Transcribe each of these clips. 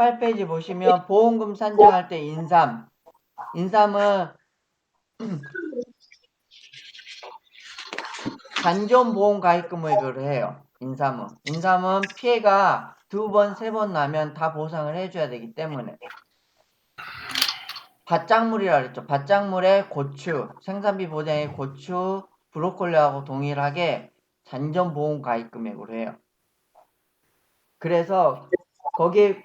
8페이지 보시면 보험금 산정할 때 인삼은 잔존보험가입금액을 해요. 인삼은 피해가 2번, 3번 나면 다 보상을 해줘야 되기 때문에. 밭작물이라 그랬죠. 밭작물에 고추, 생산비 보장의 고추, 브로콜리하고 동일하게 잔존보험가입금액으로 해요. 그래서 거기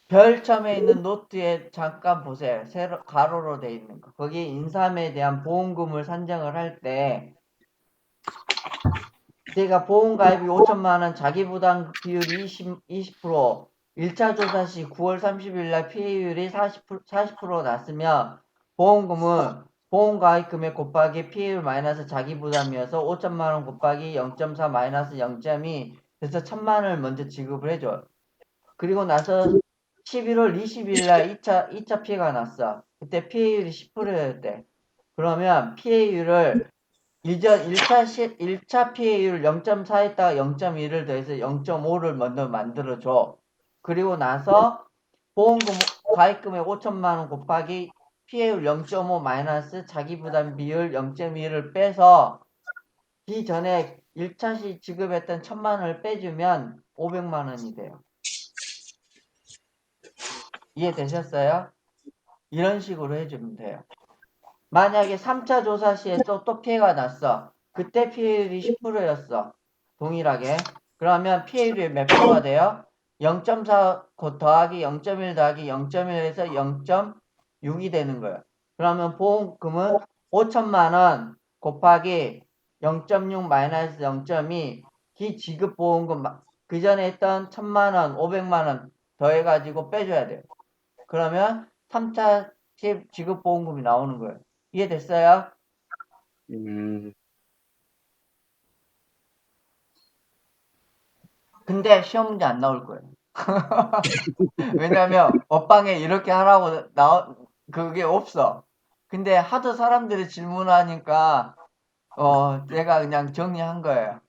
별첨에 있는 노트에 잠깐 보세요. 가로로 되어 있는 거. 거기 인삼에 대한 보험금을 산정을 할 때 제가 보험가입이 5천만원, 자기부담 비율이 20%, 1차 조사 시 9월 30일 날 피해율이 40% 났으면 보험금은 보험가입 금액 곱하기 피해율 마이너스 자기부담이어서 5천만원 곱하기 0.4 마이너스 0.2 그래서 1,000만원을 먼저 지급을 해줘요. 그리고 나서 11월 20일 날 2차 피해가 났어. 그때 피해율이 10%였대. 그러면 피해율을 이전 1차 피해율 0.4에다가 0.2를 더해서 0.5를 먼저 만들어줘. 그리고 나서 보험금 가입금액 5천만원 곱하기 피해율 0.5 마이너스 자기부담 비율 0.2를 빼서 기전에 1차 시 지급했던 1,000만원을 빼주면 500만원이 돼요. 이해되셨어요? 이런 식으로 해주면 돼요. 만약에 3차 조사 시에 또 피해가 났어. 그때 피해율이 10%였어. 동일하게. 그러면 피해율이 몇 프로가 돼요? 0.4 더하기 0.1 더하기 0.1에서 0.6이 되는 거예요. 그러면 보험금은 5천만원 곱하기 0.6 마이너스 0.2 기지급 보험금 그 전에 했던 1,000만원, 500만원 더해가지고 빼줘야 돼요. 그러면 3차 지급보험금이 나오는 거예요. 이해됐어요? 근데 시험 문제 안 나올 거예요. 왜냐면 업방에 이렇게 하라고 그게 없어. 근데 하도 사람들이 질문하니까 제가 그냥 정리한 거예요.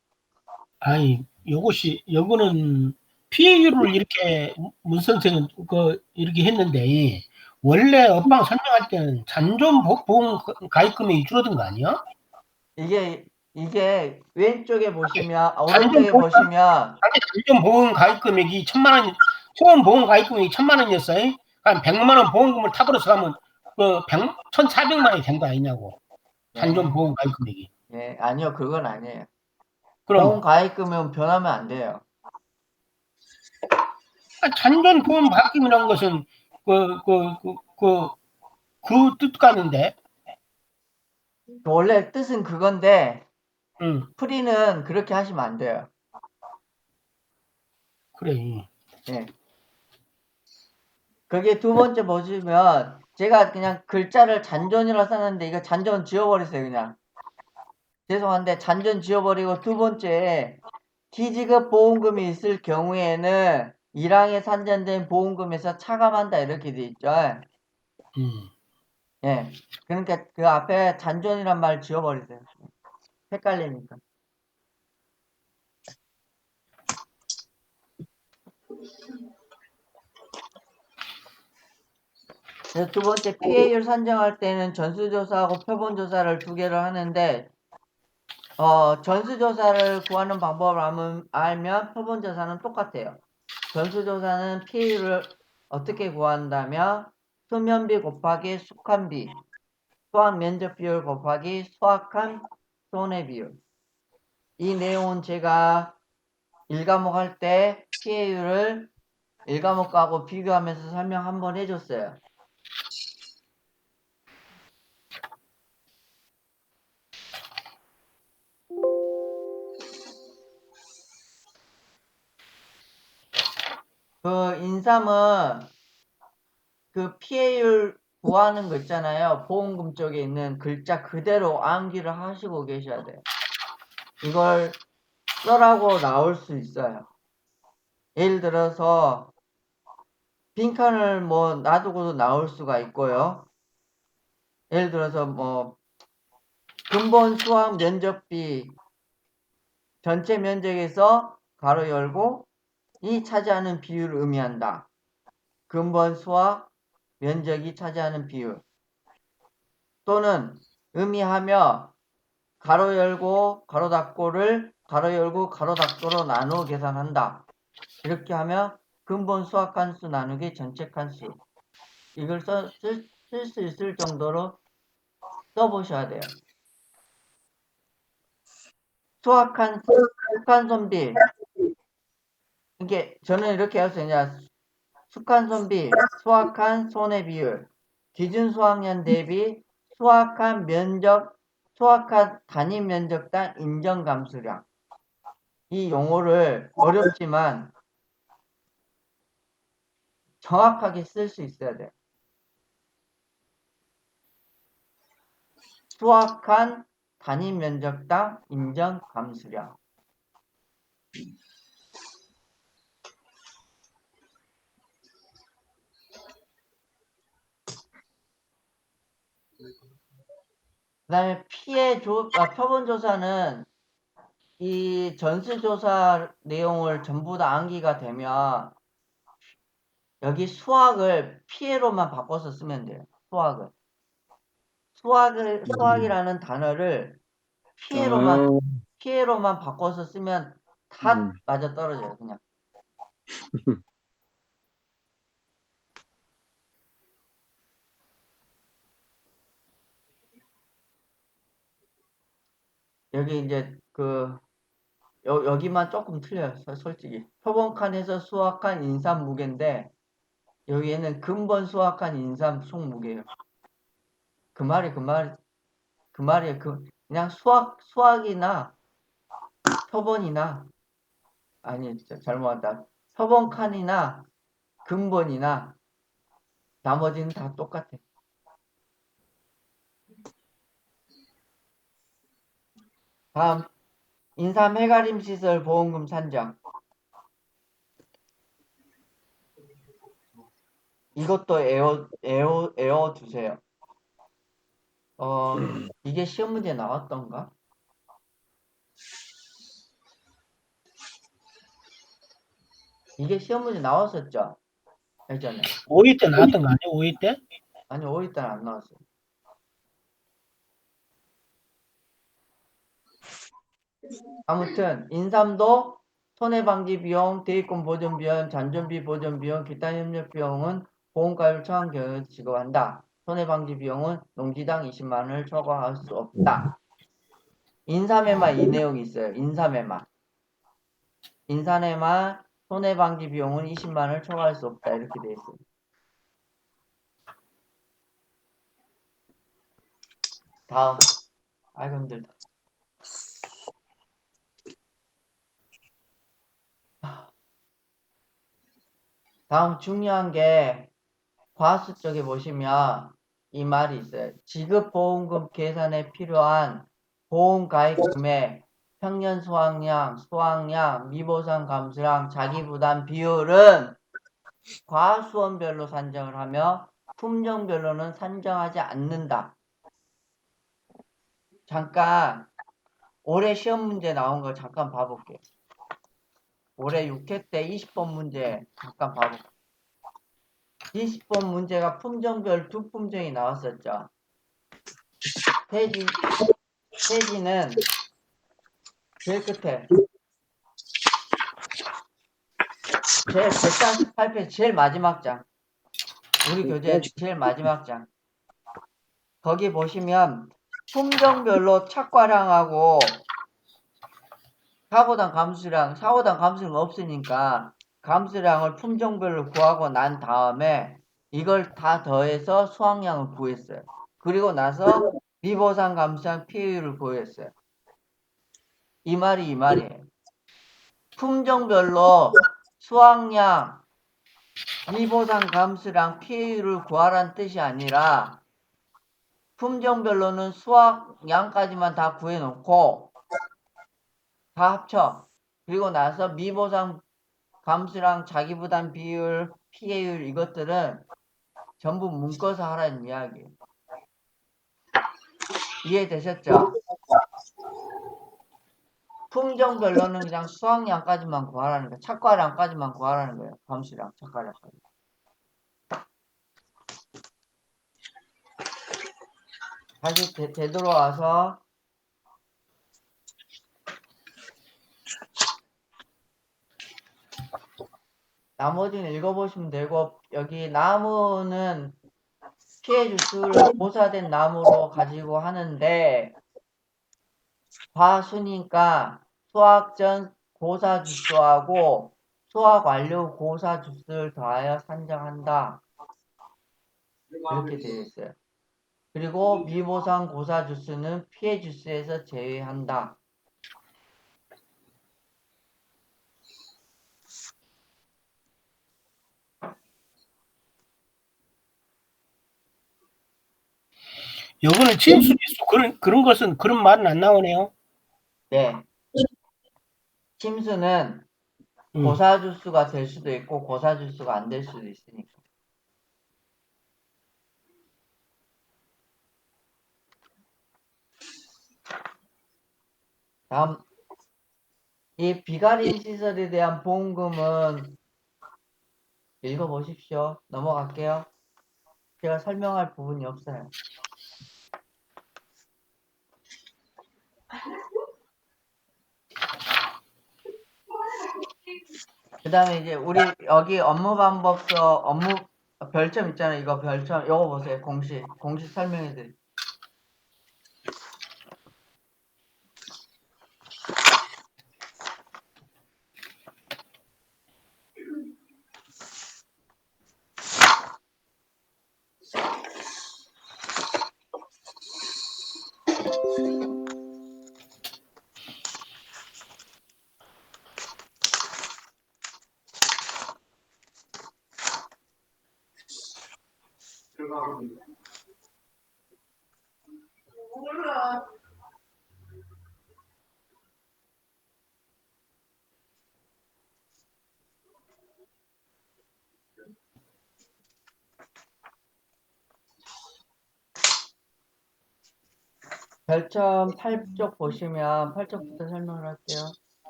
아니, 요거는 피해율을 이렇게 문 선생은 이렇게 했는데 원래 업방 설명할 때는 보험 가입 금액이 줄어든 거 아니야? 이게 왼쪽에 보시면 잔존 오른쪽에 보험 보시면 잔존 보험 가입 금액이 1,000만 원, 처음 보험 가입 금액이 1,000만 원이었어요. 한 100만 원 보험금을 탑으로서 하면 1,400만 원이 된 거 아니냐고. 잔존 예, 보험 가입 금액이. 예, 아니요, 그건 아니에요. 보험 그럼 가입금은 변하면 안 돼요. 잔존 보험 가입 금이라는 것은 그 뜻 같는데. 원래 뜻은 그건데 응, 풀이는 그렇게 하시면 안 돼요. 그래. 예. 그게 두 번째 보시면 제가 그냥 글자를 잔존이라 썼는데 이거 잔존 지워버리세요 그냥. 죄송한데 잔존 지워버리고 두 번째 기지급 보험금이 있을 경우에는 1항에 산정된 보험금에서 차감한다 이렇게 돼 있죠. 예. 그러니까 그 앞에 잔존이란 말 지워버리세요. 헷갈리니까. 그래서 두 번째 피해율 산정할 때는 전수조사하고 표본조사를 두 개를 하는데 전수조사를 구하는 방법을 알면 표본조사는 똑같아요. 전수조사는 피해율을 어떻게 구한다면 수면비 곱하기 숙한비, 수학 면적 비율 곱하기 수학한 손해 비율. 이 내용은 제가 1과목 할 때 피해율을 1과목하고 비교하면서 설명 한번 해줬어요. 그 인삼은 그 피해율 구하는 거 있잖아요. 보험금 쪽에 있는 글자 그대로 암기를 하시고 계셔야 돼요. 이걸 써라고 나올 수 있어요. 예를 들어서 빈칸을 뭐 놔두고도 나올 수가 있고요. 예를 들어서 뭐 근본 수학 면적비 전체 면적에서 가로 열고 차지하는 비율을 의미한다. 근본 수학 면적이 차지하는 비율. 또는 의미하며 가로 열고 가로 닫고를 가로 열고 가로 닫고로 나누어 계산한다. 이렇게 하면 근본 수학 칸수 나누기 전체 칸수. 이걸 쓸 수 있을 정도로 써보셔야 돼요. 수학칸손비. 이게 저는 이렇게 할 수 있냐. 수칸손비, 수학칸 손해 비율, 기준 수학년 대비 수학칸 면적, 수학칸 단위 면적당 인정 감수량. 이 용어를 어렵지만 정확하게 쓸 수 있어야 돼요. 수학칸 단위 면적당 인정 감수량. 그 다음에 표본조사는 이 전수조사 내용을 전부 다 암기가 되면 여기 수학을 피해로만 바꿔서 쓰면 돼요. 수학이라는 단어를 피해로만 바꿔서 쓰면 다 맞아 떨어져요, 그냥. 여기 이제 여기만 조금 틀려요, 솔직히. 표본칸에서 수학한 인삼 무게인데, 여기에는 근본 수학한 인삼 속 무게예요. 그 말이에요. 그냥 수학이나 표본이나, 아니, 잘못했다. 표본칸이나 근본이나 나머지는 다 똑같아. 다음, 인삼 해가림 시설 보험금 산정. 이것도 외워두세요. 이게 시험 문제 나왔던가? 이게 시험 문제 나왔었죠? 예전에. 5위 때 나왔던 거 아니에요? 5위 때? 아니, 5일 때는 안 나왔어요. 아무튼 인삼도 손해방지 비용, 대입금 보전 비용, 잔존비 보전 비용, 기타 협력 비용은 보험가입 처한 경우에 지급한다. 손해방지 비용은 농지당 20만 원을 초과할 수 없다. 인삼에만 이 내용이 있어요. 인삼에만 손해방지 비용은 20만 원을 초과할 수 없다. 이렇게 되어 있어요. 다음. 아이고 힘들다. 다음 중요한 게 과수 쪽에 보시면 이 말이 있어요. 지급보험금 계산에 필요한 보험가입 금액, 평년 수확량, 미보상 감수량, 자기부담 비율은 과수원별로 산정을 하며 품종별로는 산정하지 않는다. 잠깐 올해 시험 문제 나온 거 잠깐 봐볼게요. 올해 6회 때 20번 문제 잠깐 봐볼게요. 20번 문제가 품종별 두 품종이 나왔었죠. 태지는 제일 끝에 제 148페이지 제일 마지막 장. 우리 교재 제일 마지막 장. 거기 보시면 품종별로 착과량하고 사고당 감수량 없으니까 감수량을 품종별로 구하고 난 다음에 이걸 다 더해서 수확량을 구했어요. 그리고 나서 미보상 감수량 피해율을 구했어요. 이 말이에요. 품종별로 수확량, 미보상 감수량 피해율을 구하라는 뜻이 아니라 품종별로는 수확량까지만 다 구해놓고 다 합쳐. 그리고 나서 미보상 감수량, 자기부담 비율, 피해율 이것들은 전부 묶어서 하라는 이야기예요. 이해되셨죠? 품종별로는 그냥 수확량까지만 구하라는 거예요. 착과량까지만 구하라는 거예요. 함수량, 착과량까지. 다시 되돌아와서 나머지는 읽어보시면 되고, 여기 나무는 피해 주수를 고사된 나무로 가지고 하는데, 과수니까 수확 전 고사 주수하고 수확 완료 고사 주수를 더하여 산정한다. 이렇게 되어 있어요. 그리고 미보상 고사 주수는 피해 주수에서 제외한다. 요거는 침수지수 그런 것은 그런 말은 안 나오네요. 네. 침수는 고사 주수가 될 수도 있고 고사 주수가 안 될 수도 있으니까. 다음, 이 비가림 시설에 대한 보험금은 읽어보십시오. 넘어갈게요. 제가 설명할 부분이 없어요. 그 다음에 이제 우리 여기 업무방법서 업무 별점 있잖아요. 이거 별점 이거 보세요. 공식 설명해 드릴게요. 별점 8쪽 보시면 8쪽부터 설명을 할게요.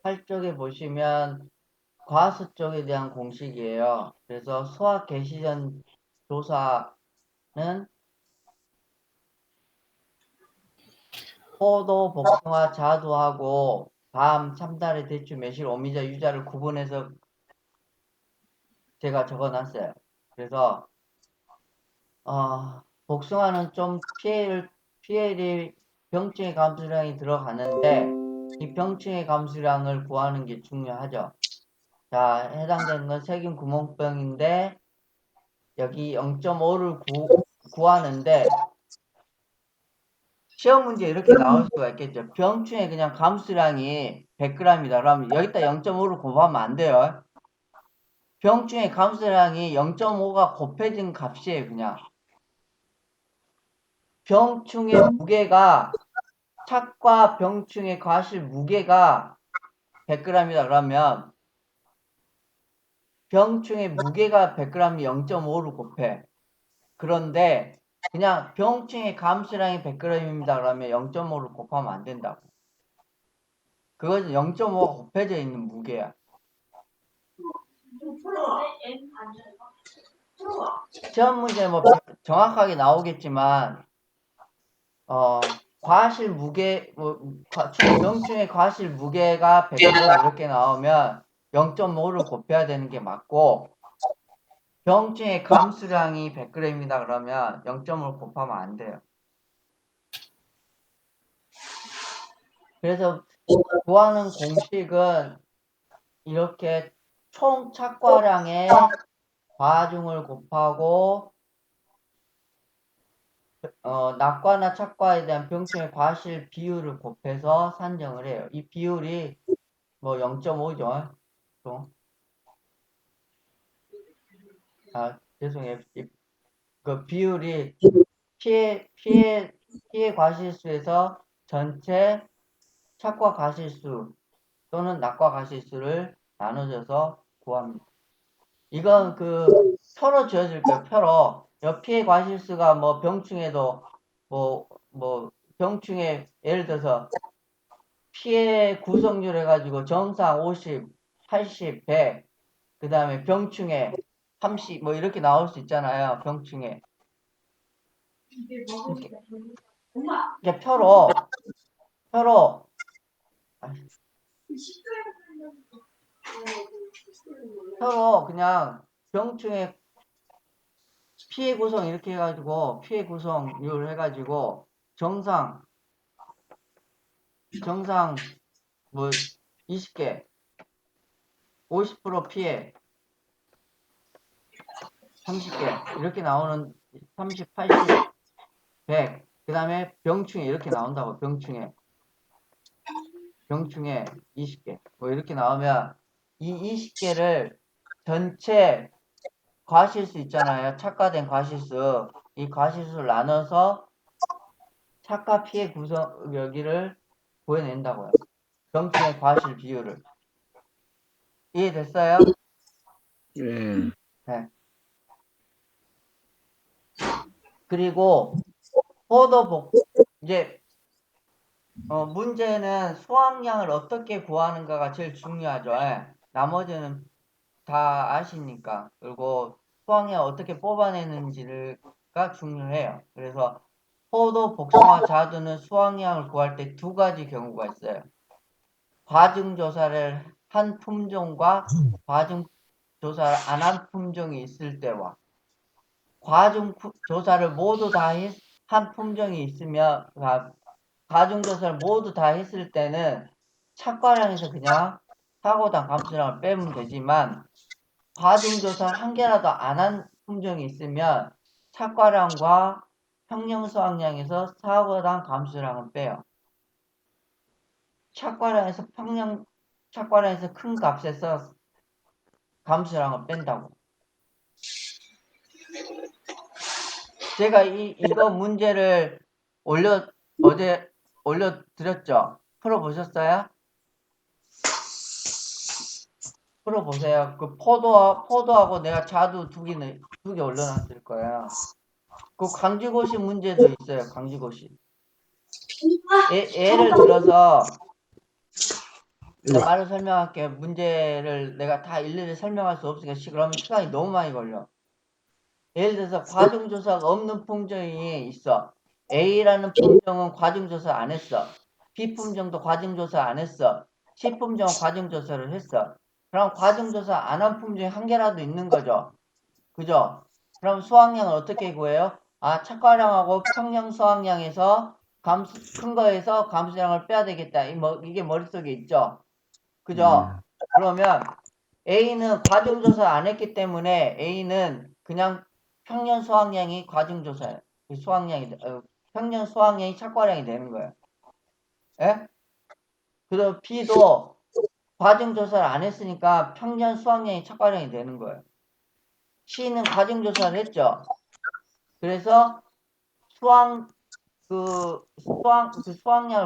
팔쪽에 보시면 과수 쪽에 대한 공식이에요. 그래서 수학 개시 전 조사는 포도, 복숭아, 자두하고 밤, 참다리, 대추, 매실, 오미자, 유자를 구분해서 제가 적어놨어요. 그래서 복숭아는 좀 PL이 병충해 감수량이 들어가는데 이 병충해 감수량을 구하는 게 중요하죠. 자, 해당되는 건 세균 구멍병인데 여기 0.5를 구하는데 시험 문제 이렇게 나올 수가 있겠죠. 병충해 그냥 감수량이 100g이다. 그러면 여기다 0.5를 곱하면 안 돼요. 병충해 감수량이 0.5가 곱해진 값이에요. 그냥. 병충해 무게가 착과 병충해 과실 무게가 100g이다 그러면 병충해 무게가 100g이 0.5를 곱해. 그런데 그냥 병충해 감수량이 100g입니다 그러면 0.5를 곱하면 안 된다고. 그것은 0.5가 곱해져 있는 무게야. 시험 문제 뭐 정확하게 나오겠지만 과실 무게 병충해 과실 무게가 100g 이렇게 나오면 0.5를 곱해야 되는 게 맞고 병충해 감수량이 100g이다 그러면 0.5를 곱하면 안 돼요. 그래서 구하는 공식은 이렇게 총 착과량의 과중을 곱하고 낙과나 착과에 대한 병충해 과실 비율을 곱해서 산정을 해요. 이 비율이 뭐 0.5죠. 죄송해요. 그 비율이 피해 과실수에서 전체 착과 과실수 또는 낙과 과실수를 나눠줘서 구합니다. 이건 그 표로 지어질 거예요. 표로. 피해 과실수가 뭐 병충해도 뭐 병충해 예를 들어서 피해 구성률 해가지고 정상 50, 80, 100, 그 다음에 병충해 30, 뭐 이렇게 나올 수 있잖아요. 병충해. 이렇게 표로 그냥 병충해 피해 구성 이렇게 해가지고 피해 구성률 해가지고 정상 뭐 20개 50% 피해 30개 이렇게 나오는 30, 80, 100. 그 다음에 병충해 이렇게 나온다고. 병충해 20개 뭐 이렇게 나오면 이 20개를 전체 과실수 있잖아요. 착과된 과실수. 이 과실수를 나눠서 착과 피해 구성 여기를 구해낸다고요. 병충해 과실 비율을. 이해됐어요? 예. 네. 그리고 이제 문제는 수확량을 어떻게 구하는가가 제일 중요하죠. 예. 나머지는 다 아시니까. 그리고 수확량 어떻게 뽑아내는지가 중요해요. 그래서 포도, 복숭아, 자두는 수확량을 구할 때 두 가지 경우가 있어요. 과증조사를 한 품종과 과증조사를 안 한 품종이 있을 때와 과증조사를 모두 다 한 품종이 있으면 과증조사를 모두 다 했을 때는 착과량에서 그냥 사고당 감수량을 빼면 되지만 과증조사를 한 개라도 안 한 품종이 있으면 착과량과 평년 수확량에서 사고당 감수량을 빼요. 착과량에서 큰 값에서 감수량을 뺀다고. 제가 이거 문제를 어제 올려드렸죠? 풀어보셨어요? 풀어보세요. 그 포도하고 내가 자두 두 개 올려놨을 거예요. 그 강지고시 문제도 있어요. 강지고시. 예를 들어서 내가 말을 설명할게. 문제를 내가 다 일일이 설명할 수 없으니까 그러면 시간이 너무 많이 걸려. 예를 들어서 과정조사가 없는 품종이 있어. A라는 품종은 과정조사 안 했어. B 품종도 과정조사 안 했어. C 품종은 과정조사를 했어. 그럼 과정조사 안 한 품종이 한 개라도 있는 거죠. 그죠? 그럼 수확량을 어떻게 구해요? 착과량하고 평년 수확량에서 큰 거에서 감수량을 빼야 되겠다. 이게 머릿속에 있죠? 그죠? 그러면 A는 과정조사 안 했기 때문에 A는 그냥 평년 수확량이 과정조사예요. 평년 수확량이 착과량이 되는 거예요. 예? 그리고 B도 과정조사를 안 했으니까 평년 수확량이 착과량이 되는 거예요. C는 과정조사를 했죠. 그래서 수확량을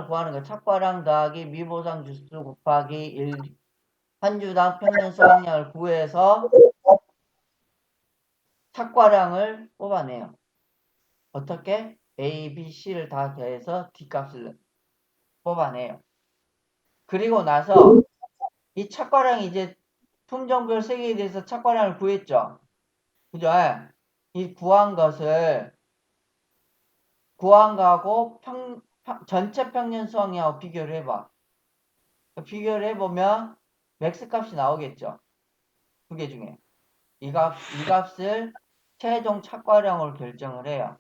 구하는 거예요. 착과량 더하기 미보상 주수 곱하기 1, 한 주당 평년 수확량을 구해서 착과량을 뽑아내요. 어떻게? A, B, C를 다 더해서 D값을 뽑아내요. 그리고 나서 이 착과량이 이제 품종별 세개에 대해서 착과량을 구했죠. 그죠? 이 구한 거하고 전체 평년 수확량하고 비교를 해봐. 비교를 해보면 맥스 값이 나오겠죠. 두 개 중에. 이 값을 최종 착과량으로 결정을 해요.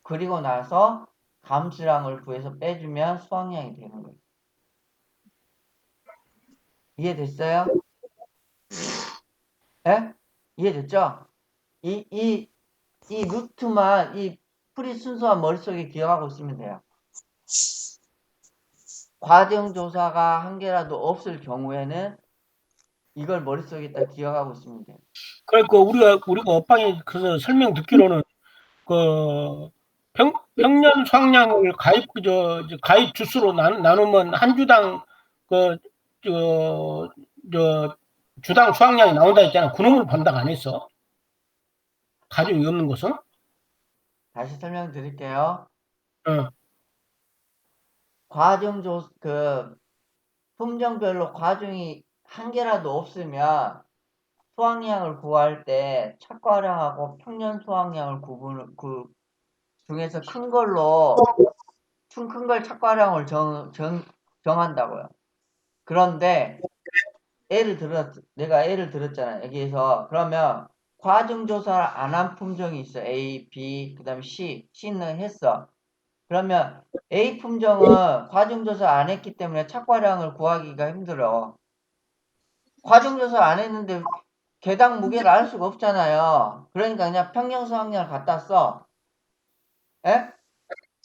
그리고 나서 감수량을 구해서 빼주면 수확량이 되는 거예요. 이해됐어요? 예? 이해됐죠? 이 루트만, 이 풀이 순수한 머릿속에 기억하고 있으면 돼요. 과정조사가 한 개라도 없을 경우에는 이걸 머릿속에다 기억하고 있으면 돼요. 그러니까 우리가 업방에 그 설명 듣기로는 그 평년 수확량을 가입 주수로 나누면 한 주당 그 주당 수확량이 나온다 했잖아. 그놈을 번다고 안 했어. 가족이 없는 것은? 다시 설명드릴게요. 어. 품종별로 과중이 한 개라도 없으면 수확량을 구할 때 착과량하고 평년 수확량을 중에서 큰 걸 착과량을 정한다고요. 그런데 내가 예를 들었잖아요. 여기에서 그러면 과중 조사를 안 한 품종이 있어. A, B, 그 다음에 C. C는 했어. 그러면 A 품종은 과중 조사 안 했기 때문에 착과량을 구하기가 힘들어. 과중 조사 안 했는데 개당 무게를 알 수가 없잖아요. 그러니까 그냥 평년 수확량을 갖다 써. 예?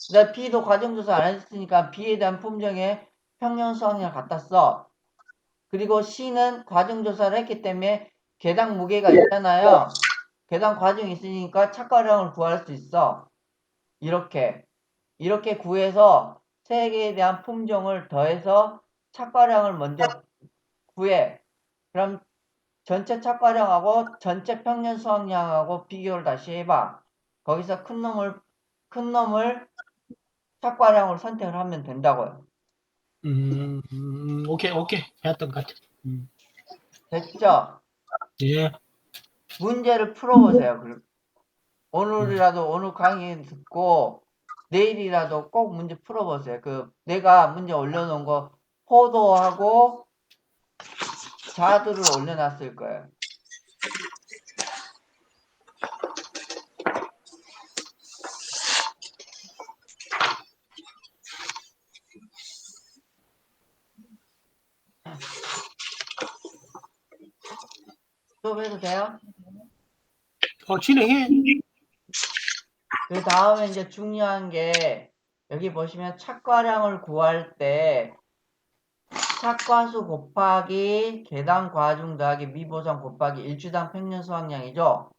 그다음 B도 과중 조사 안 했으니까 B에 대한 품종에 평년 수확량을 갖다 써. 그리고 C는 과중 조사를 했기 때문에 개당 무게가 있잖아요. 개당 과중이 있으니까 착과량을 구할 수 있어. 이렇게 구해서 세 개에 대한 품종을 더해서 착과량을 먼저 구해. 그럼 전체 착과량하고 전체 평년 수확량하고 비교를 다시 해봐. 거기서 큰 놈을 착과량으로 선택을 하면 된다고요. 오케이. 해왔던 것 같아. 됐죠? 예. 문제를 풀어보세요. 오늘이라도 오늘 강의 듣고 내일이라도 꼭 문제 풀어보세요. 내가 문제 올려놓은 거 포도하고 자두를 올려놨을 거예요. 수업해도 돼요? 진행해. 그 다음에 이제 중요한 게 여기 보시면 착과량을 구할 때 착과수 곱하기 개당 과중 더하기 미보상 곱하기 일주당 평년 수확량이죠?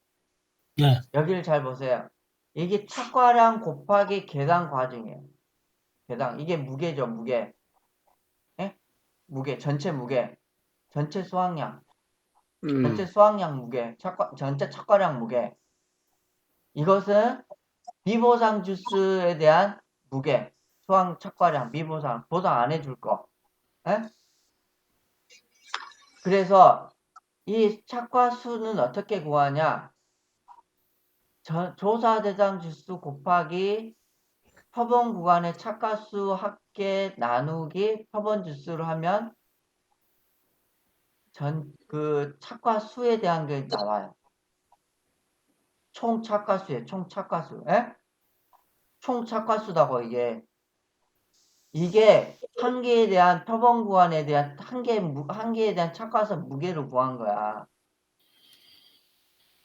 예. 여기를 잘 보세요. 이게 착과량 곱하기 개당 과중이에요. 이게 무게죠, 무게. 예? 전체 무게. 전체 수확량. 전체 수확량 무게. 전체 착과량 무게. 이것은 미보상 주스에 대한 무게. 착과량, 미보상. 보상 안 해줄 거. 예? 그래서 이 착과수는 어떻게 구하냐? 조사 대상 주수 곱하기 표본 구간의 착과수 합계 나누기 표본 주수를 하면 착과수에 대한 게 나와요. 총 착과수에 총 착과수. 에? 총 착과수다고 이게 한 개에 대한 표본 구간에 대한 한 개에 대한 착과수 무게를 구한 거야.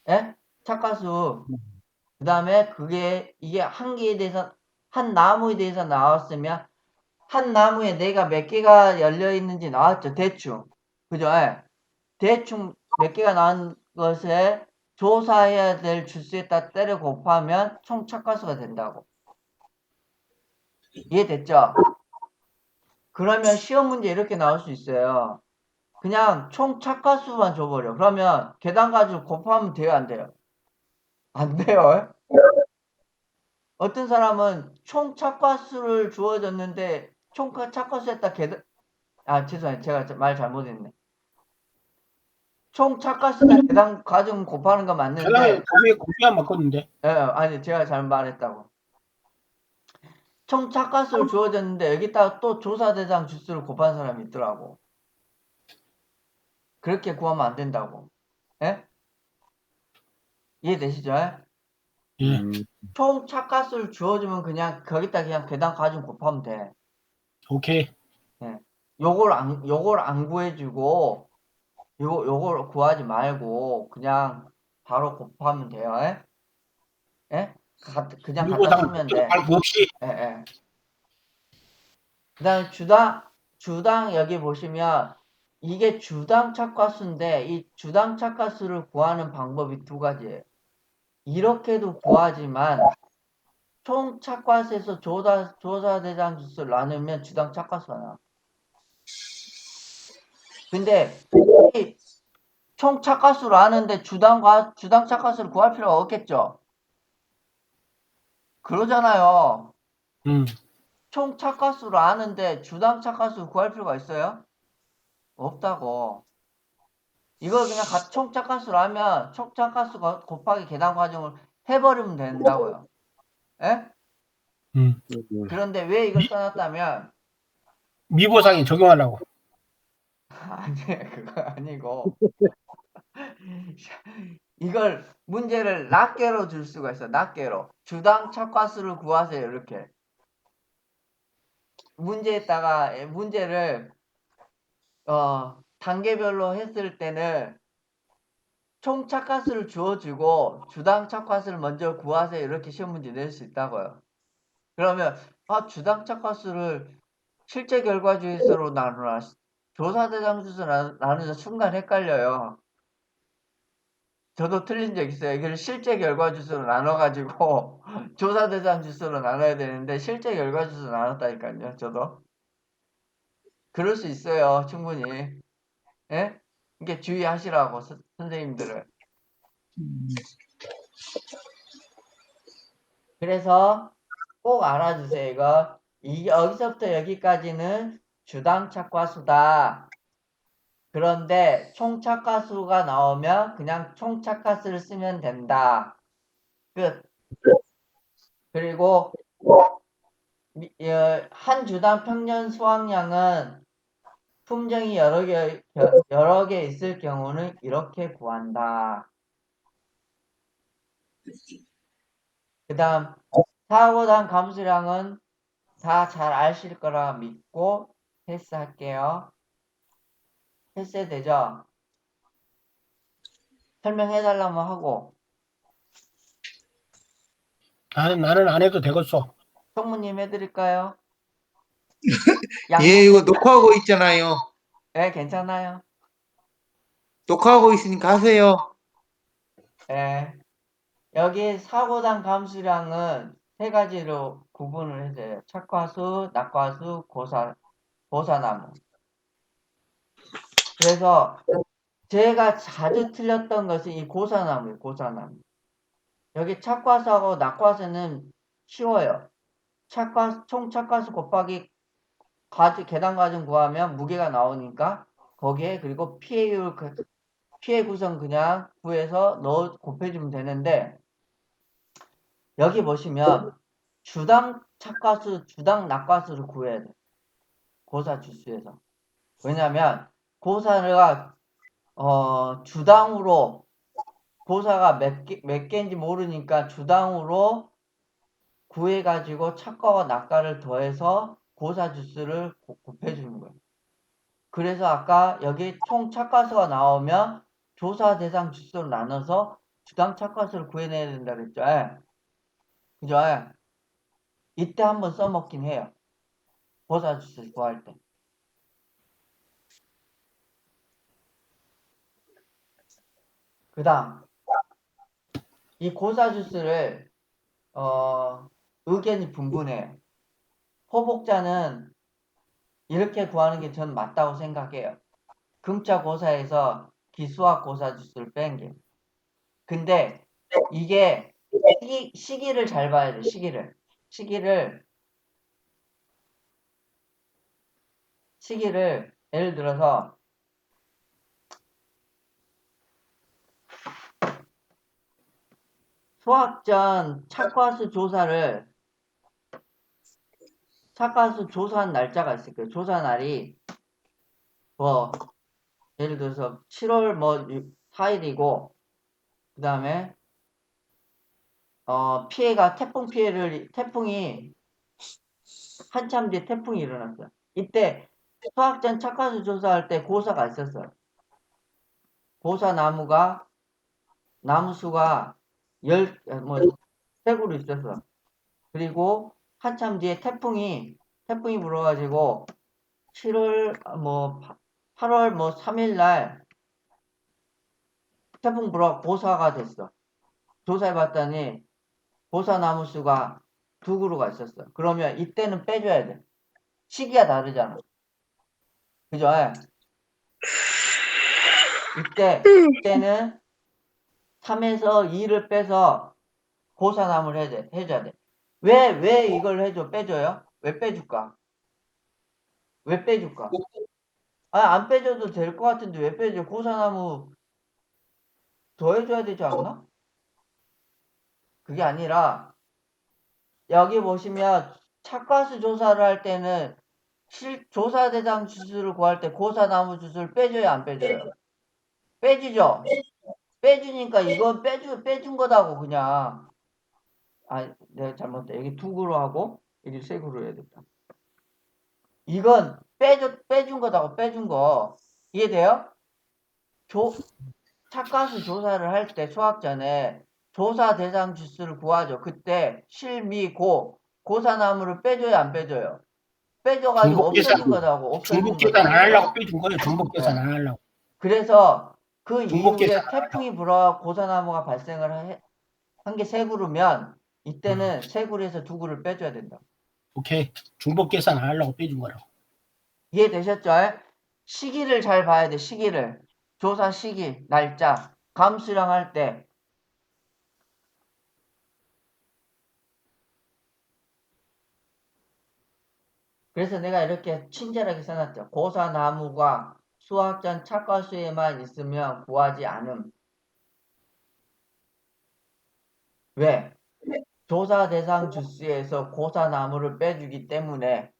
에? 착과수. 그 다음에 이게 한 개에 대해서, 한 나무에 대해서 나왔으면, 한 나무에 내가 몇 개가 열려있는지 나왔죠. 대충. 그죠? 예. 대충 몇 개가 나온 것에 조사해야 될 주수에다 때려 곱하면 총 착과수가 된다고. 이해됐죠? 그러면 시험 문제 이렇게 나올 수 있어요. 그냥 총 착과수만 줘버려. 그러면 계단 가지고 곱하면 돼요, 안 돼요? 안 돼요. 어떤 사람은 총 착과수를 주어졌는데 총 착과수에다 죄송해요. 제가 말 잘못했네. 총 착과수에다 계단 가지고 곱하는 거 맞는데 계란을 고기가 바꿨는데. 아니 제가 잘못 말했다고. 총 착과수를 주어졌는데 여기다가 또 조사 대상 주수를 곱한 사람이 있더라고. 그렇게 구하면 안 된다고. 예? 이해되시죠? 예. 총 착과수를 주어주면 그냥 거기다 그냥 계단 가지고 곱하면 돼. 오케이. 예. 요걸 안 구해주고 요걸 구하지 말고 그냥 바로 곱하면 돼요. 예? 예? 그냥 갖다 쓰면 돼. 없이. 예. 그 다음에 주당 여기 보시면 이게 주당 착과수인데 이 주당 착과수를 구하는 방법이 두 가지예요. 이렇게도 구하지만 총 착과수에서 조사 대상 주수를 나누면 주당 착과수가 나와. 근데 총 차가수를 아는데 주당 차가수를 구할 필요가 없겠죠. 그러잖아요. 음. 총 차가수를 아는데 주당 차가수 구할 필요가 있어요? 없다고. 이걸 그냥 총 차가수를 하면 총 차가수 곱하기 계산 과정을 해버리면 된다고요. 예? 음. 그런데 왜 이걸 써놨다면 미보상에 적용하려고. 아니 그거 아니고 이걸 문제를 낱개로 줄 수가 있어. 낱개로 주당 차가수를 구하세요. 이렇게 문제에다가 문제를 단계별로 했을 때는 총 차가수를 주어주고 주당 차가수를 먼저 구하세요. 이렇게 시험 문제 낼 수 있다고요. 그러면 주당 차가수를 실제 결과주의수로 나누나 조사 대상 주수로 나누자 순간 헷갈려요. 저도 틀린 적 있어요. 이걸 실제 결과 주수로 나눠가지고 조사 대상 주수로 나눠야 되는데 실제 결과 주수로 나눴다니까요. 저도 그럴 수 있어요. 충분히. 예? 이게 주의하시라고 선생님들은. 그래서 꼭 알아주세요. 이거 여기서부터 여기까지는 주당 착과수다. 그런데 총 착과수가 나오면 그냥 총 착과수를 쓰면 된다. 끝. 그리고 한 주당 평년 수확량은 품종이 여러 개 있을 경우는 이렇게 구한다. 그 다음 사고당 감수량은 다 잘 아실 거라 믿고 패스할게요. 패스되죠? 설명해달라면 하고 나는 안 해도 되겠어. 성무님 해드릴까요? 예, 이거 녹화하고 있잖아요. 네, 괜찮아요. 녹화하고 있으니까 하세요. 네. 여기 사고당 감수량은 세 가지로 구분을 해줘요. 착과수, 낙과수, 고사나무. 그래서 제가 자주 틀렸던 것은 이 고사나무예요. 고사나무. 여기 착과수하고 낙과수는 쉬워요. 총 착과수 곱하기 계단 가중 구하면 무게가 나오니까 거기에 그리고 피해 구성 그냥 구해서 곱해주면 되는데 여기 보시면 주당 착과수, 주당 낙과수를 구해야 돼. 고사 주수에서. 왜냐면 고사가 주당으로 고사가 몇 개인지 모르니까 주당으로 구해가지고 착과와 낙과를 더해서 고사 주수를 곱해주는 거예요. 그래서 아까 여기 총 착과수가 나오면 조사 대상 주수로 나눠서 주당 착과수를 구해내야 된다 그랬죠. 예. 그죠? 예. 이때 한번 써먹긴 해요. 고사 주수 구할 때. 그 다음 이 고사 주수를 의견이 분분해요. 호복자는 이렇게 구하는 게 전 맞다고 생각해요. 금자 고사에서 기수학 고사 주수를 뺀 게. 근데 이게 시기를 잘 봐야 돼. 시기를 예를 들어서 수학전 착과수 조사한 날짜가 있을 거예요. 조사 날이 뭐 예를 들어서 7월 4일이고 그 다음에 피해가 태풍이 한참 뒤에 태풍이 일어났어요. 이때 수학전 착과수 조사할 때 고사가 있었어요. 고사 나무 수가 100그루 있었어. 그리고 한참 뒤에 태풍이 불어가지고 8월 3일 날 태풍 불어 고사가 됐어. 조사해봤더니 고사 나무 수가 2그루가 있었어. 그러면 이때는 빼줘야 돼. 시기가 다르잖아. 그죠? 예. 이때는 3에서 2를 빼서 고사남을 해줘야 돼. 왜 이걸 빼줘요? 왜 빼줄까? 왜 빼줄까? 안 빼줘도 될 것 같은데 왜 빼줘? 고사나무 더 해줘야 되지 않나? 그게 아니라 여기 보시면 차가수 조사를 할 때는 조사 대상 주수를 구할 때 고사나무 주수를 빼줘요, 안 빼줘요? 빼주죠? 빼주니까 이건 빼준 거다고 그냥. 내가 잘못했다. 여기 두 그루 하고 여기 세 그루 해야 됐다. 이건 빼준 거다고 빼준 거. 이해돼요? 차가수 조사를 할 때 수학 전에 조사 대상 주수를 구하죠. 그때 고사나무를 빼줘요, 안 빼줘요? 빼줘가지고 없어진 거다고. 없어진 중복 계산 안 거다고. 하려고 빼준 거예요. 중복 계산 네. 안 하려고. 그래서 그 중복 이후에 계산 태풍이 불어 고사나무가 발생을 한 게 세 그루면 이때는 세 그루에서 두 그루를 빼줘야 된다. 오케이. 중복 계산 안 하려고 빼준 거라고. 이해되셨죠? 시기를 잘 봐야 돼. 시기를. 조사 시기, 날짜. 감수량 할 때. 그래서 내가 이렇게 친절하게 써놨죠. 고사나무가 수확전 차가수에만 있으면 구하지 않음. 왜? 조사 대상 주수에서 고사나무를 빼주기 때문에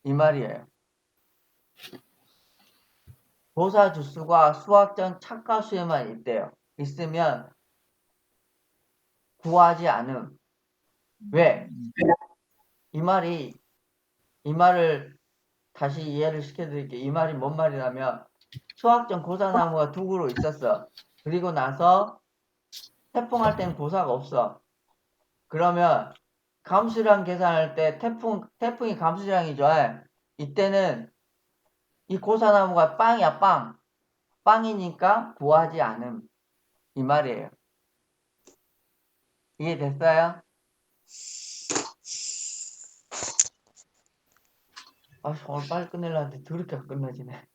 이 말이에요. 조사 주수가 수확전 차가수에만 있대요. 있으면 구하지 않음. 왜? 이 말을 다시 이해를 시켜드릴게요. 이 말이 뭔 말이냐면 수확전 고사나무가 두 그루 있었어. 그리고 나서 태풍할 땐 고사가 없어. 그러면 감수량 계산할 때 태풍이 감수량이죠. 이때는 이 고사나무가 빵이야, 빵. 빵이니까 구하지 않음. 이 말이에요. 이해됐어요? 오늘 빨리 끝내려는데 더럽게 끝나지네.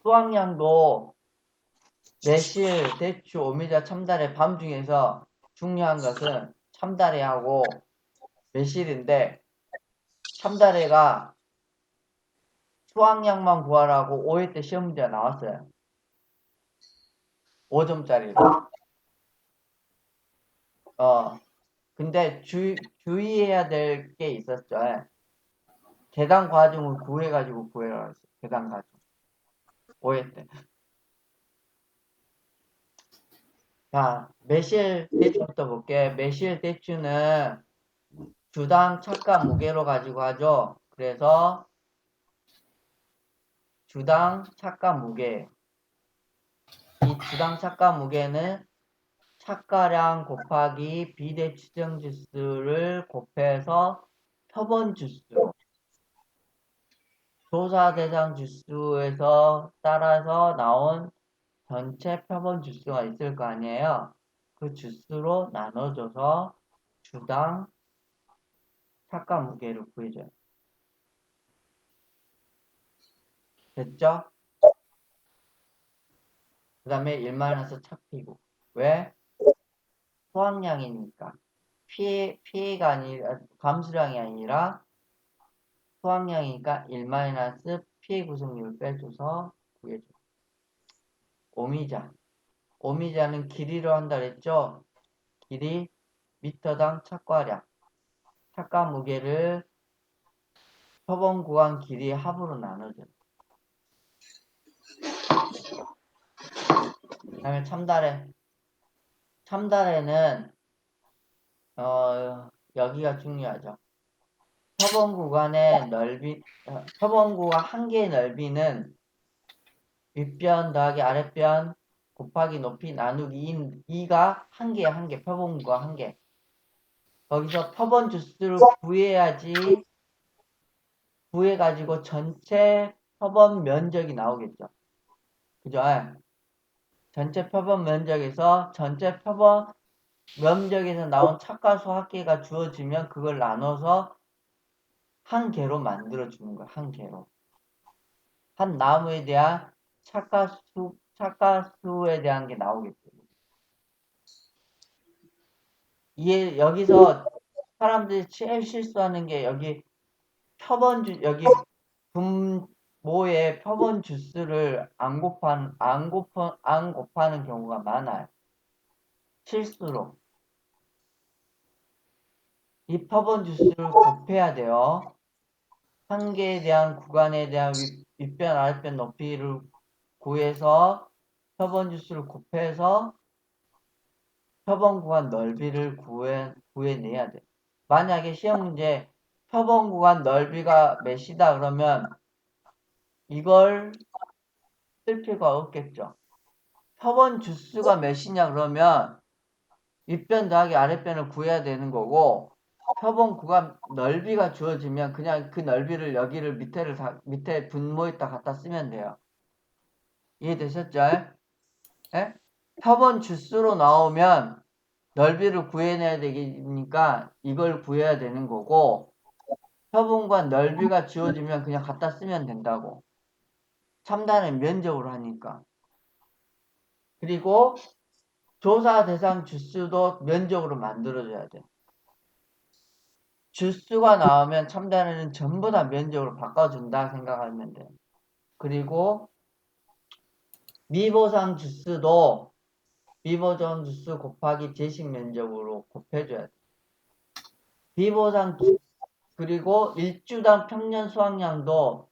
소황량도 매실, 대추, 오미자, 참다래, 밤 중에서 중요한 것은 참다래하고 매실인데 참다래가 수확량만 구하라고 5회 때 시험 문제가 나왔어요. 5점짜리로. 근데 주의해야 될 게 있었죠. 계단 과중을 구해가지고 구해라 했어요. 계단 과중. 5회 때. 자, 매실 대추부터 볼게. 매실 대추는 주당 착과 무게로 가지고 하죠. 그래서 주당 착과 무게. 이 주당 착과 무게는 착가량 곱하기 비대 추정 지수를 곱해서 표본 지수. 조사 대상 지수에서 따라서 나온 전체 표본 지수가 있을 거 아니에요. 그 지수로 나눠줘서 주당 착과 무게를 구해줘요. 됐죠? 그 다음에 1 착피고. 왜? 소확량이니까. 피해가 아니라, 감수량이 아니라 소확량이니까 1 피해 구성률 빼줘서 구해줘. 오미자. 오미자는 길이로 한다 그랬죠? 길이 미터당 착과량. 착과 무게를 표본 구간 길이 합으로 나눠줘. 그 다음에 참다래. 참다래는 여기가 중요하죠. 표본 구간의 넓이, 표본 구간 한 개의 넓이는 윗변 더하기 아랫변 곱하기 높이 나누기 2가 한 개야, 한 개. 표본 구간 한 개. 거기서 표본 주수를 구해야지, 구해가지고 전체 표본 면적이 나오겠죠. 그죠? 전체 표본 면적에서 전체 표본 면적에서 나온 착과수 합계가 주어지면 그걸 나눠서 한 개로 만들어주는 거야. 한 개로. 한 나무에 대한 찰가수에 대한 게 나오겠죠. 이게 여기서 사람들이 제일 실수하는 게 여기 여기 분모에 표본 주수를 안 곱하는 경우가 많아요. 실수로. 이 표본 주수를 곱해야 돼요. 한 개에 대한 구간에 대한 윗변, 아랫변 높이를 구해서 표본 주수를 곱해서 표본 구간 넓이를 구해내야 돼. 만약에 시험 문제 표본 구간 넓이가 몇이다 그러면 이걸 쓸 필요가 없겠죠. 표본 주수가 몇이냐 그러면 윗변 더하기 아랫변을 구해야 되는 거고 표본 구간 넓이가 주어지면 그냥 그 넓이를 여기를 밑에 분모에다 갖다 쓰면 돼요. 이해되셨죠? 예? 표본 주수로 나오면 넓이를 구해내야 되니까 이걸 구해야 되는 거고 표본과 넓이가 주어지면 그냥 갖다 쓰면 된다고. 첨단은 면적으로 하니까. 그리고 조사 대상 주수도 면적으로 만들어줘야 돼. 주수가 나오면 첨단에는 전부 다 면적으로 바꿔준다 생각하면 돼. 그리고 미보상 주수도 미보정 주수 곱하기 제식 면적으로 곱해줘야 돼. 비보상 그리고 일주당 평년 수확량도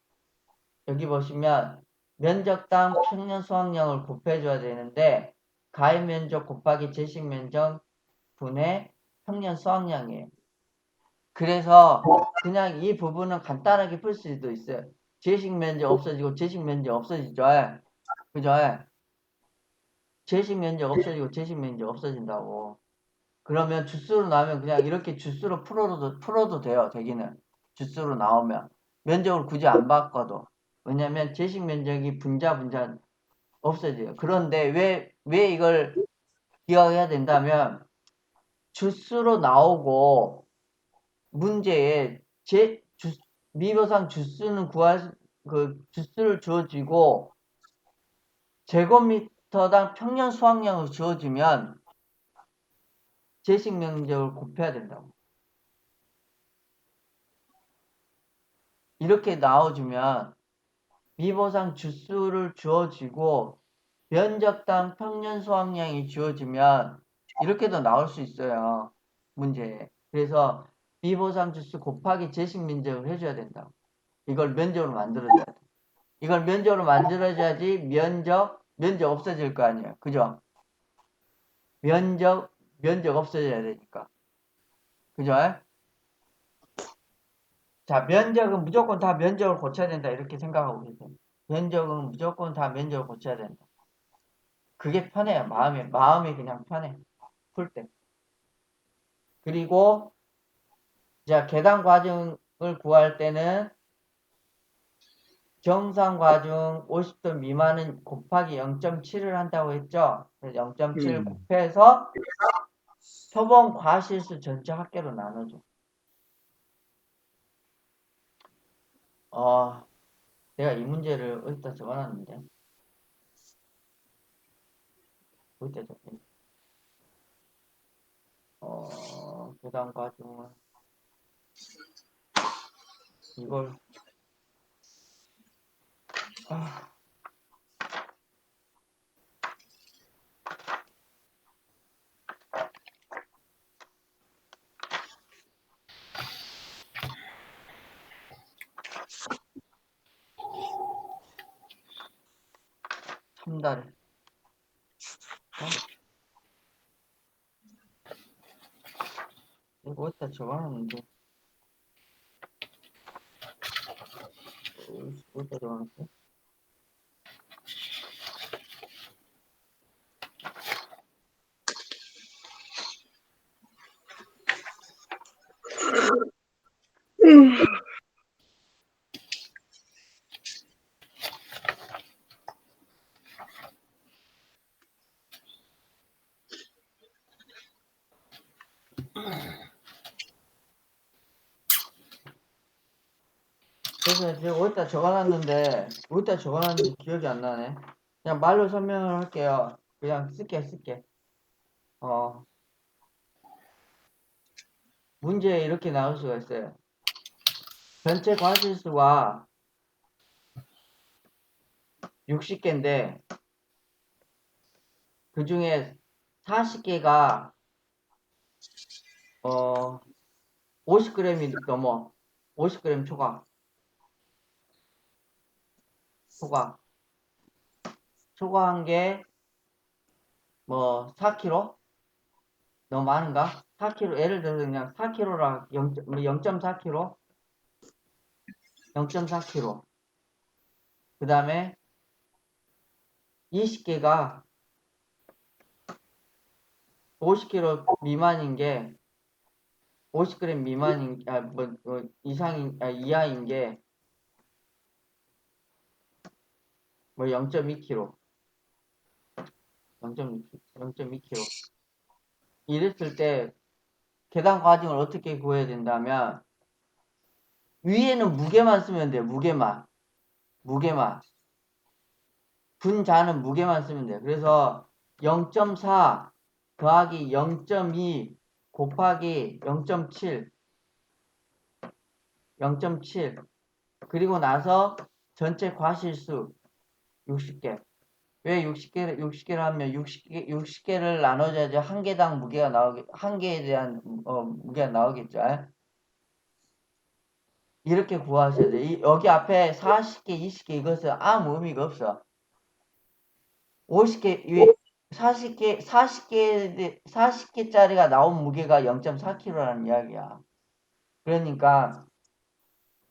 여기 보시면 면적당 평년 수확량을 곱해줘야 되는데 가해 면적 곱하기 제식 면적 분의 평년 수확량이에요. 그래서 그냥 이 부분은 간단하게 풀 수도 있어요. 제식 면적 없어지고 제식 면적 없어지죠. 그죠? 제식 면적 없어지고 제식 면적 없어진다고. 그러면 주수로 나오면 그냥 이렇게 주수로 풀어도 돼요. 되기는. 주수로 나오면. 면적을 굳이 안 바꿔도. 왜냐면 제식 면적이 분자 없어져요. 그런데 왜 이걸 기억해야 된다면 주수로 나오고 문제에 미보상 주수는 주수를 주어지고 제곱미터당 평년 수확량을 주어지면 제식 면적을 곱해야 된다고. 이렇게 나와주면 미보상 주수를 주어지고 면적당 평년 수확량이 주어지면 이렇게도 나올 수 있어요. 문제에. 그래서 미보상 주수 곱하기 제식 면적을 해줘야 된다. 이걸 면적으로 만들어줘야 돼. 이걸 면적으로 만들어줘야지 면적 없어질 거 아니에요. 그죠? 면적 없어져야 되니까. 그죠? 자, 면적은 무조건 다 면적을 고쳐야 된다. 이렇게 생각하고 계세요. 면적은 무조건 다 면적을 고쳐야 된다. 그게 편해요. 마음이 그냥 편해. 풀 때. 그리고, 자, 계산 과정을 구할 때는 정상 과중 50도 미만은 곱하기 0.7을 한다고 했죠? 그래서 0.7 곱해서 표본 과실수 전체 합계로 나눠줘. 내가 이 문제를 어디다 적어놨는데? 어디다 적었지? 계산 과중은 이걸 아, 첨단을 이거 어디다 적어놨는데? 어디다 적어놨지? 그래서 제가 어디다 적어놨는데 어디다 적어놨는지 기억이 안 나네. 그냥 말로 설명을 할게요. 그냥 쓸게. 문제에 이렇게 나올 수가 있어요. 전체 과실수가 60개인데 그 중에 40개가 50g이 넘어. 50g 초과. 초과한 게 뭐 4kg? 너무 많은가? 4kg, 예를 들어서 그냥 4kg라 0.4kg? 0.4kg. 그 다음에 20개가 50kg 미만인 게 50g 미만인 이하인 게 뭐 0.2kg. 0.2kg. 이랬을 때 계산 과정을 어떻게 구해야 된다면 위에는 무게만 쓰면 돼요. 무게만. 분자는 무게만 쓰면 돼요. 그래서 0.4 더하기 0.2 곱하기 0.7 그리고 나서 전체 과실수 60개. 왜 60개를 하면 60개를 나눠줘야지 한 개당 무게가 한 개에 대한 무게가 나오겠죠. 이렇게 구하셔야 돼요. 여기 앞에 40개, 20개 이것은 아무 의미가 없어. 50개, 40개짜리가 나온 무게가 0.4kg라는 이야기야. 그러니까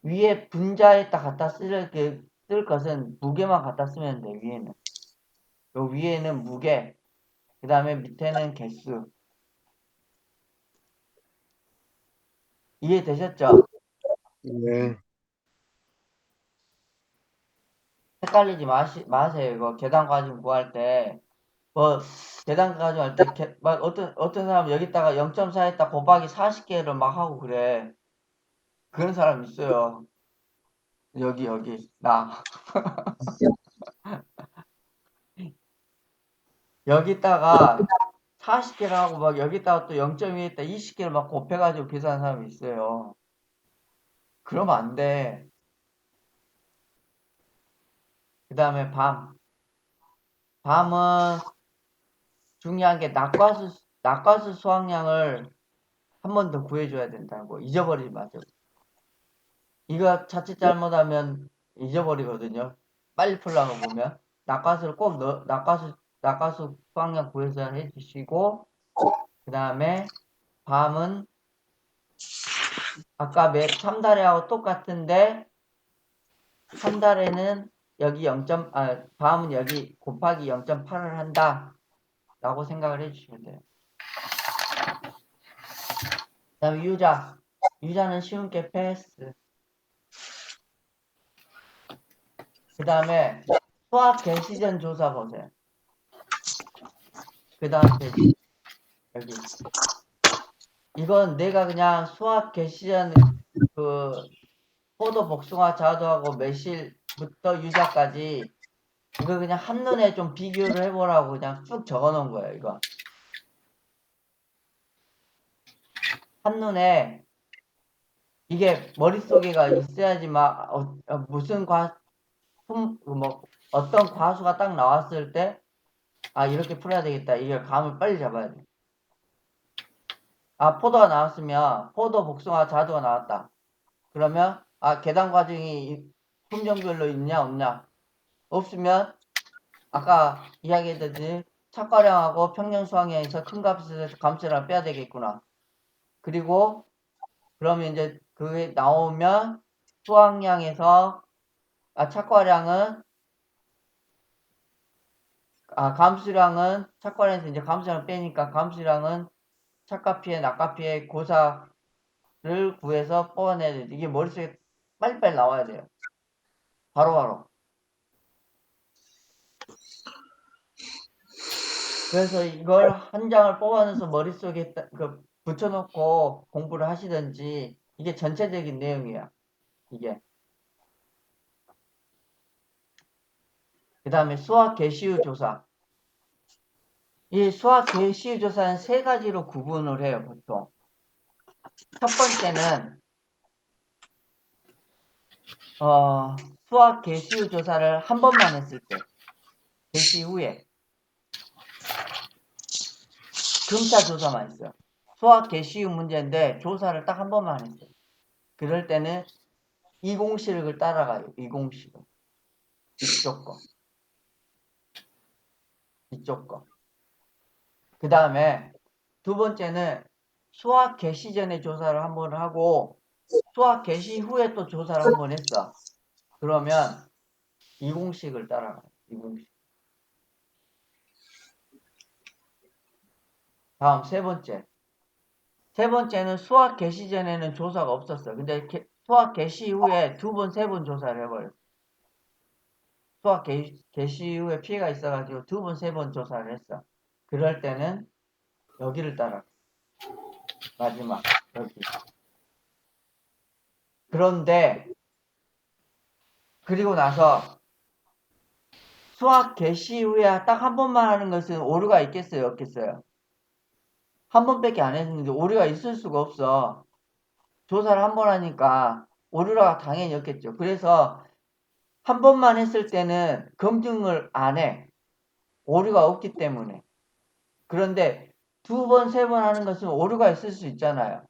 위에 분자에다 갖다 쓸 것은 무게만 갖다 쓰면 돼, 위에는. 요 위에는 무게, 그 다음에 밑에는 개수. 이해되셨죠? 네. 헷갈리지 마세요. 이거 계산 과정 구할 때. 계산 과정 할 때, 막 어떤 사람 여기다가 0.4에다 곱하기 40개를 막 하고 그래. 그런 사람 있어요. 여기, 나. 여기다가 40개를 하고 막 여기다가 또 0.2에다 20개를 막 곱해가지고 계산하는 사람이 있어요. 그러면 안 돼. 그 다음에 밤은 중요한 게 낙과수 수확량을 한 번 더 구해줘야 된다는 거. 잊어버리지 마세요. 이거 자칫 잘못하면 잊어버리거든요. 빨리 풀라고 보면. 낙과수를 꼭 낙과수 수확량 구해서 해주시고, 그 다음에 밤은 아까 3달에하고 똑같은데 3달에는 여기 밤은 여기 곱하기 0.8을 한다 라고 생각을 해주시면 돼요. 그 다음에 유자는 쉬운 게 패스. 그 다음에 수학 개시전 조사 보세요. 그 다음 페이지 여기 이건 내가 그냥 수학 개시전 포도 복숭아 자두하고 매실부터 유자까지 이거 그냥 한눈에 좀 비교를 해보라고 그냥 쭉 적어놓은 거예요. 이거 한눈에 이게 머릿속에가 있어야지 무슨 어떤 과수가 딱 나왔을 때 이렇게 풀어야 되겠다. 이게 감을 빨리 잡아야 돼. 포도가 나왔으면 포도, 복숭아, 자두가 나왔다. 그러면 계산 과정이 품종별로 있냐 없냐. 없으면 아까 이야기했듯이 착과량하고 평균 수확량에서 큰 값에서 감소를 빼야 되겠구나. 그리고 그러면 이제 그게 나오면 수확량에서 착과량은 감수량은 착과량에서 이제 감수량 빼니까 감수량은 착가피해 낙가피해 고사를 구해서 뽑아내야 돼. 이게 머릿속에 빨리빨리 나와야 돼요. 바로바로. 그래서 이걸 한 장을 뽑아내서 머릿속에 붙여놓고 공부를 하시든지 이게 전체적인 내용이야. 이게 그 다음에 수학 개시 후 조사. 이 수학 개시 후 조사는 세 가지로 구분을 해요, 보통. 첫 번째는 수학 개시 후 조사를 한 번만 했을 때, 개시 후에 금차 조사만 했어요. 수학 개시 후 문제인데 조사를 딱 한 번만 했어요. 그럴 때는 이 공식을 따라가요. 이 공식을. 이쪽 거. 이쪽 거. 그 다음에 두 번째는 수학 개시 전에 조사를 한 번 하고 수학 개시 후에 또 조사를 한 번 했어. 그러면 이 공식을 따라가요. 이 공식. 다음 세 번째. 세 번째는 수학 개시 전에는 조사가 없었어. 근데 수학 개시 후에 두 번, 세 번 조사를 해버렸어. 수학 개시 후에 피해가 있어가지고 두 번, 세 번 조사를 했어. 그럴 때는 여기를 따라. 마지막 여기. 그런데 그리고 나서 수학 개시 후에 딱 한 번만 하는 것은 오류가 있겠어요, 없겠어요? 한 번밖에 안 했는데 오류가 있을 수가 없어. 조사를 한 번 하니까 오류가 당연히 없겠죠. 그래서 한 번만 했을 때는 검증을 안 해. 오류가 없기 때문에. 그런데 두 번, 세 번 하는 것은 오류가 있을 수 있잖아요.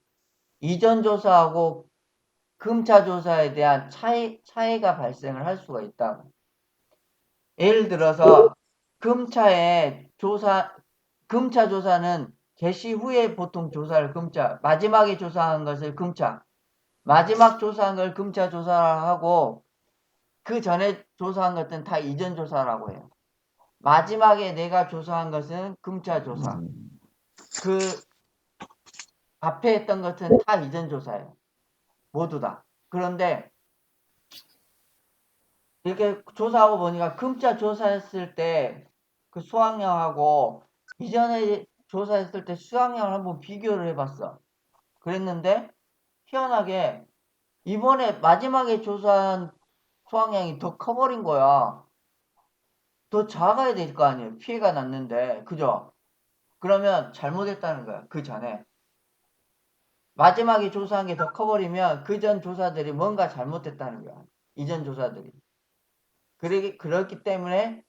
이전 조사하고 금차 조사에 대한 차이가 발생을 할 수가 있다고. 예를 들어서 금차 조사는 개시 후에 보통 조사를 금차, 마지막에 조사한 것을 금차, 마지막 조사한 걸 금차 조사하고 그 전에 조사한 것들은 다 이전 조사라고 해요. 마지막에 내가 조사한 것은 금차 조사. 그 앞에 했던 것은 다 이전 조사예요. 모두 다. 그런데 이렇게 조사하고 보니까 금자 조사했을 때 그 수학량하고 이전에 조사했을 때 수학량을 한번 비교를 해봤어. 그랬는데 희한하게 이번에 마지막에 조사한 수학량이 더 커버린 거야. 더 작아야 될 거 아니에요. 피해가 났는데. 그죠? 그러면 잘못했다는 거야. 그 전에. 마지막에 조사한 게 더 커버리면 그 전 조사들이 뭔가 잘못됐다는 거야. 이전 조사들이. 그렇기 때문에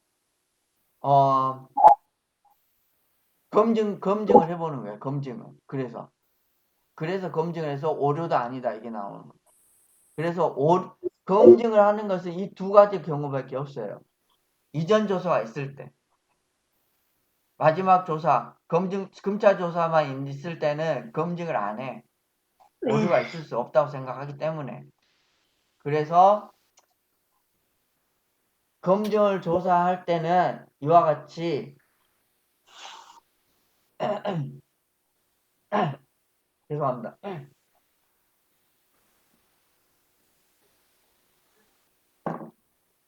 검증을 해보는 거예요. 검증을. 그래서 검증을 해서 오류다 아니다 이게 나오는 거예요. 그래서 검증을 하는 것은 이 두 가지 경우밖에 없어요. 이전 조사가 있을 때. 마지막 조사, 금차 조사만 있을 때는 검증을 안 해. 오류가 있을 수 없다고 생각하기 때문에. 그래서 검증을 조사할 때는 이와 같이 죄송합니다.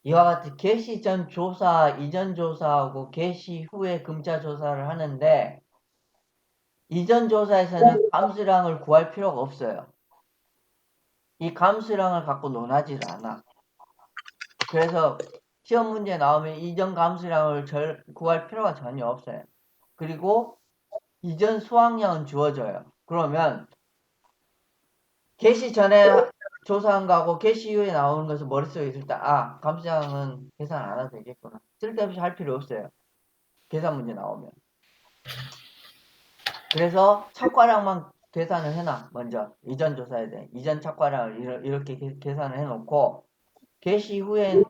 이와 같이 개시 전 조사, 이전 조사하고 개시 후에 금자 조사를 하는데 이전 조사에서는 감수량을 구할 필요가 없어요. 이 감수량을 갖고 논하지 않아. 그래서 시험 문제 나오면 이전 감수량을 구할 필요가 전혀 없어요. 그리고 이전 수학량은 주어져요. 그러면 개시 전에 조사한 거하고 개시 이후에 나오는 것을 머릿속에 있을 때 감수량은 계산 안 해도 되겠구나. 쓸데없이 할 필요 없어요. 계산 문제 나오면. 그래서 착과량만 계산을 해놔. 먼저 이전 조사에 대해 이전 착과량을 이렇게 계산을 해놓고 개시 후에는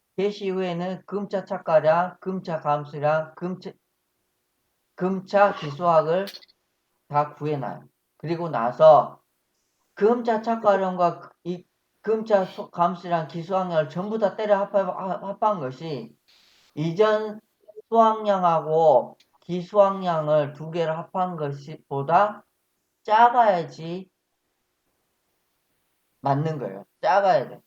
금차 착과량, 금차 감수량, 금차 기수학을 다 구해놔요. 그리고 나서 금차 착과량과 이 금차 감수량, 기수학량을 전부 다 때려 합한 것이 이전 수학량하고 기수학량을 두 개를 합한 것이 보다 작아야지 맞는 거예요. 작아야 돼.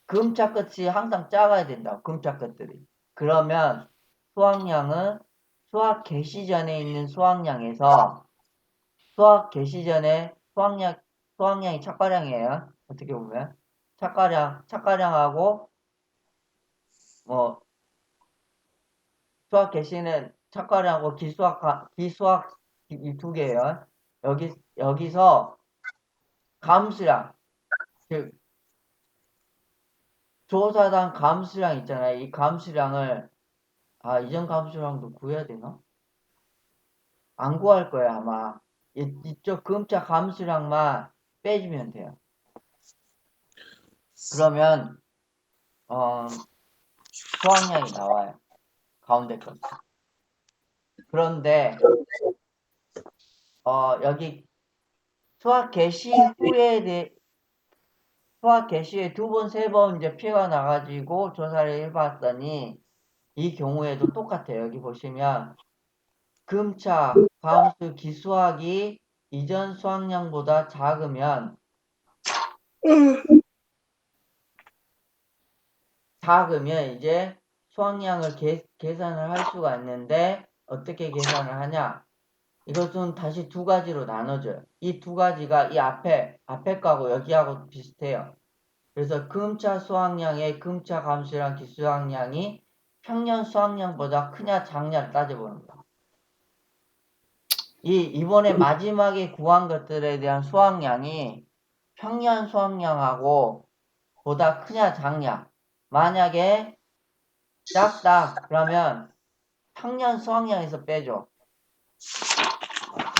금차 끝이 항상 작아야 된다고. 금차 끝들이. 그러면 수학량은 수학 개시 전에 있는 수학량에서 수학 개시 전에 수학량이 착과량이에요. 어떻게 보면 착과량하고 뭐 수학 개시는 척괄하고 기수학 이 두 개예요. 여기서 감수량, 즉 조사당 감수량 있잖아요. 이 감수량을 이전 감수량도 구해야 되나? 안 구할 거예요, 아마. 이쪽 금차 감수량만 빼주면 돼요. 그러면 수학량이 나와요. 가운데 거. 그런데 여기 수학 개시 후에 두 번, 세 번 이제 피해가 나가지고 조사를 해봤더니 이 경우에도 똑같아요. 여기 보시면 금차, 감수, 기수학이 이전 수학량보다 작으면 이제 수학량을 계산을 할 수가 있는데 어떻게 계산을 하냐? 이것은 다시 두 가지로 나눠져요. 이 두 가지가 이 앞에 거하고 여기하고 비슷해요. 그래서 금차 수학량의 금차 감수량 기수학량이 평년 수학량보다 크냐 작냐를 따져보는 거예요. 이번에 마지막에 구한 것들에 대한 수학량이 평년 수학량하고 보다 크냐 작냐. 만약에 작다 그러면 평년 수학량에서 빼줘.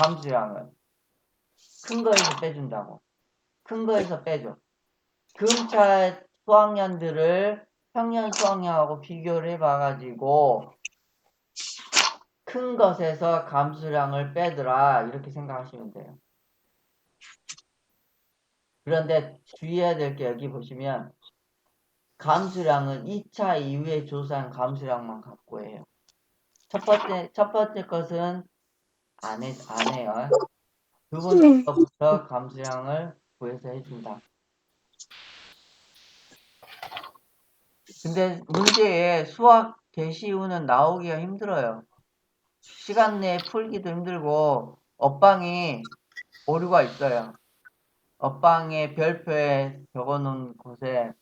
감수량을. 큰 거에서 빼준다고. 큰 거에서 빼줘. 금차 수학량들을 평년 수학량하고 비교를 해봐가지고 큰 것에서 감수량을 빼더라 이렇게 생각하시면 돼요. 그런데 주의해야 될 게 여기 보시면 감수량은 2차 이후에 조사한 감수량만 갖고 해요. 첫 번째 것은 안 해요. 두 번째 것부터 감수량을 구해서 해준다. 근데 문제에 수학 개시 후는 나오기가 힘들어요. 시간 내에 풀기도 힘들고 업방이 오류가 있어요. 업방에 별표에 적어놓은 곳에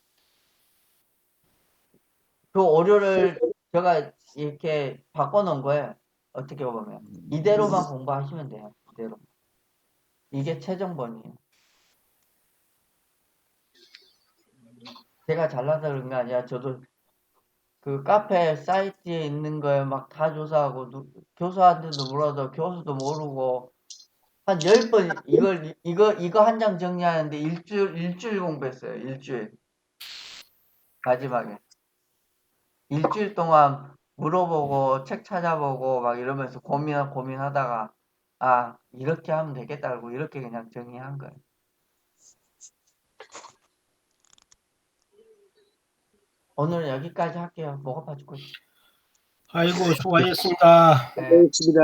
그 오류를 제가 이렇게 바꿔놓은 거예요. 어떻게 보면 이대로만 공부하시면 돼요. 이대로. 이게 최종본이에요. 제가 잘나서 그런 게 아니라 저도 그 카페 사이트에 있는 거에 막 다 조사하고 교수한테도 물어도 교수도 모르고 한 10번 이거 한 장 정리하는데 일주일 공부했어요. 일주일. 마지막에. 일주일 동안 물어보고 책 찾아보고 막 이러면서 고민하다가 이렇게 하면 되겠다 고 이렇게 그냥 정리한 거예요. 오늘은 여기까지 할게요. 목 아파 죽겠어. 아이고 수고하셨습니다. 네. 고맙습니다.